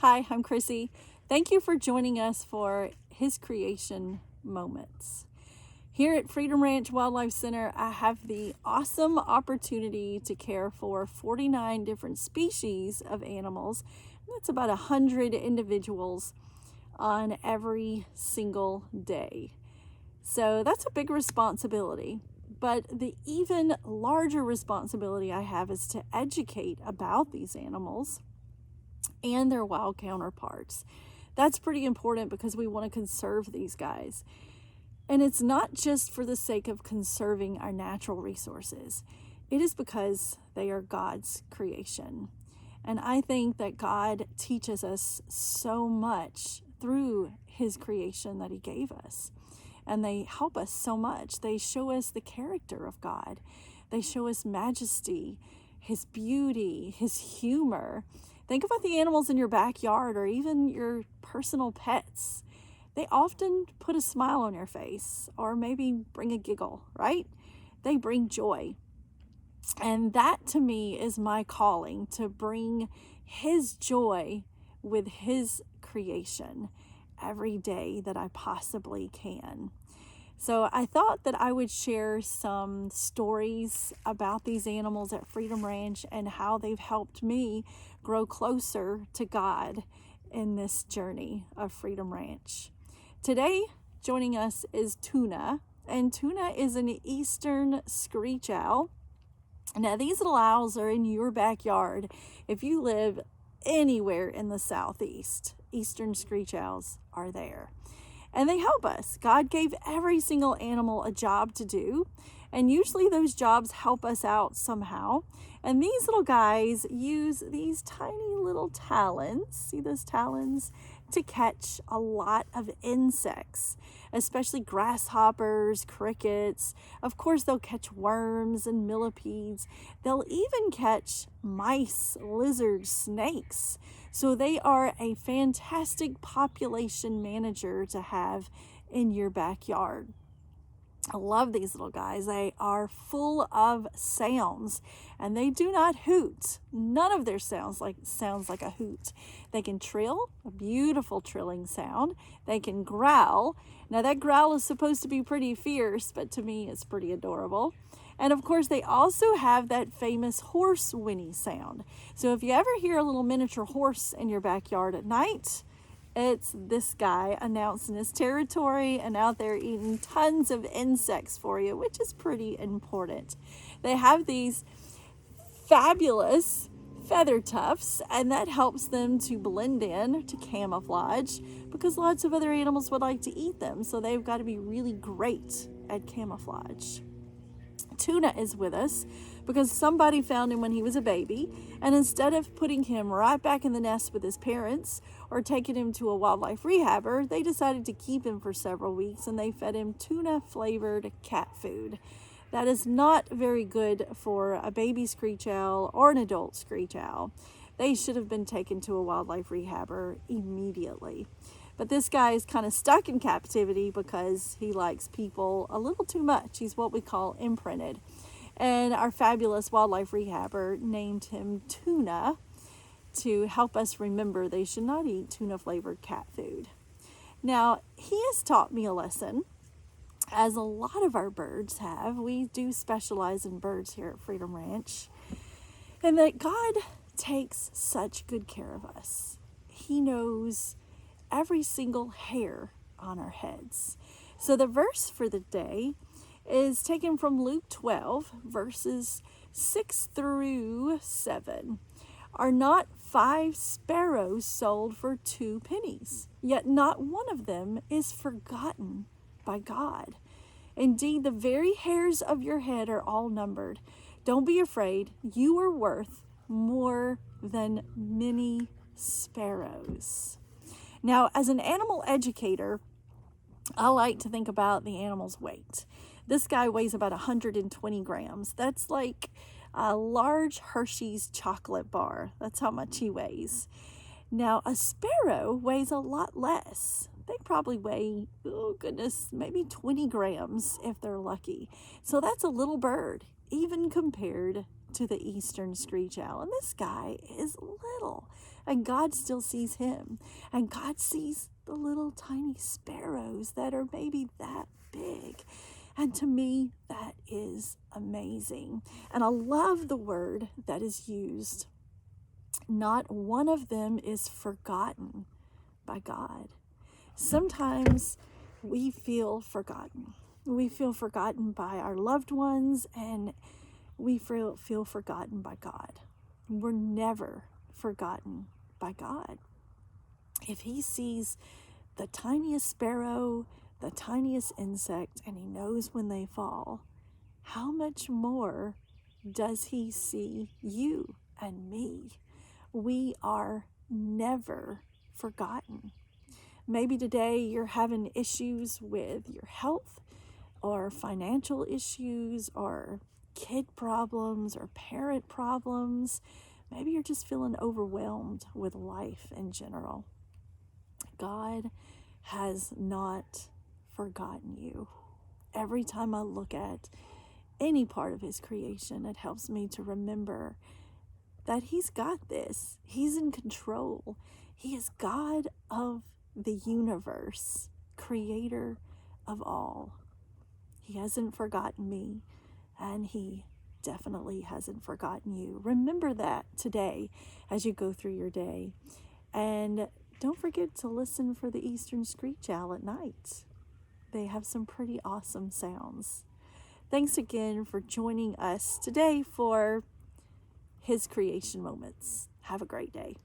Hi, I'm Chrissy. Thank you for joining us for His Creation Moments. Here at Freedom Ranch Wildlife Center, I have the awesome opportunity to care for 49 different species of animals. That's about 100 individuals on every single day. So that's a big responsibility. But the even larger responsibility I have is to educate about these animals and their wild counterparts. That's pretty important because we want to conserve these guys. And it's not just for the sake of conserving our natural resources. It is because they are God's creation. And I think that God teaches us so much through His creation that He gave us. And they help us so much. They show us the character of God. They show us majesty, His beauty, His humor. Think about the animals in your backyard or even your personal pets. They often put a smile on your face or maybe bring a giggle, right? They bring joy. And that to me is my calling, to bring His joy with His creation every day that I possibly can. So I thought that I would share some stories about these animals at Freedom Ranch and how they've helped me grow closer to God in this journey of Freedom Ranch. Today, joining us is Tuna, and Tuna is an eastern screech owl. Now, these little owls are in your backyard if you live anywhere in the southeast. Eastern screech owls are there. And they help us. God gave every single animal a job to do, and usually those jobs help us out somehow. And these little guys use these tiny little talons, see those talons, to catch a lot of insects, especially grasshoppers, crickets. Of course, they'll catch worms and millipedes. They'll even catch mice, lizards, snakes. So they are a fantastic population manager to have in your backyard. I love these little guys. They are full of sounds and they do not hoot. None of their sounds like a hoot. They can trill, a beautiful trilling sound. They can growl. Now that growl is supposed to be pretty fierce, but to me it's pretty adorable. And of course, they also have that famous horse whinny sound. So if you ever hear a little miniature horse in your backyard at night, it's this guy announcing his territory and out there eating tons of insects for you, which is pretty important. They have these fabulous feather tufts, and that helps them to blend in, to camouflage, because lots of other animals would like to eat them. So they've got to be really great at camouflage. Tuna is with us because somebody found him when he was a baby, and instead of putting him right back in the nest with his parents or taking him to a wildlife rehabber, they decided to keep him for several weeks, and they fed him tuna flavored cat food. That is not very good for a baby screech owl or an adult screech owl. They should have been taken to a wildlife rehabber immediately. But this guy is kind of stuck in captivity because he likes people a little too much. He's what we call imprinted. And our fabulous wildlife rehabber named him Tuna to help us remember they should not eat tuna-flavored cat food. Now, he has taught me a lesson, as a lot of our birds have. We do specialize in birds here at Freedom Ranch. And that God takes such good care of us. He knows every single hair on our heads. So the verse for the day is taken from Luke 12, verses 6 through 7. Are not 5 sparrows sold for 2 pennies? Yet not one of them is forgotten by God. Indeed, the very hairs of your head are all numbered. Don't be afraid. You are worth more than many sparrows. Now, as an animal educator, I like to think about the animal's weight. This guy weighs about 120 grams. That's like a large Hershey's chocolate bar. That's how much he weighs. Now, a sparrow weighs a lot less. They probably weigh, oh goodness, maybe 20 grams if they're lucky. So that's a little bird, even compared to the eastern screech owl. And this guy is little. and God still sees him. And God sees the little tiny sparrows that are maybe that big. And to me, that is amazing. And I love the word that is used. Not one of them is forgotten by God. Sometimes we feel forgotten. We feel forgotten by our loved ones, and we feel forgotten by God. We're never forgotten by God. If he sees the tiniest sparrow, the tiniest insect, and he knows when they fall, how much more does he see you and me? We are never forgotten. Maybe today you're having issues with your health or financial issues or kid problems or parent problems. Maybe you're just feeling overwhelmed with life in general. God has not forgotten you. Every time I look at any part of his creation, it helps me to remember that he's got this. He's in control. He is God of the universe, creator of all. He hasn't forgotten me, and he definitely hasn't forgotten you. Remember that today as you go through your day. And don't forget to listen for the Eastern Screech Owl at night. They have some pretty awesome sounds. Thanks again for joining us today for his creation moments. Have a great day.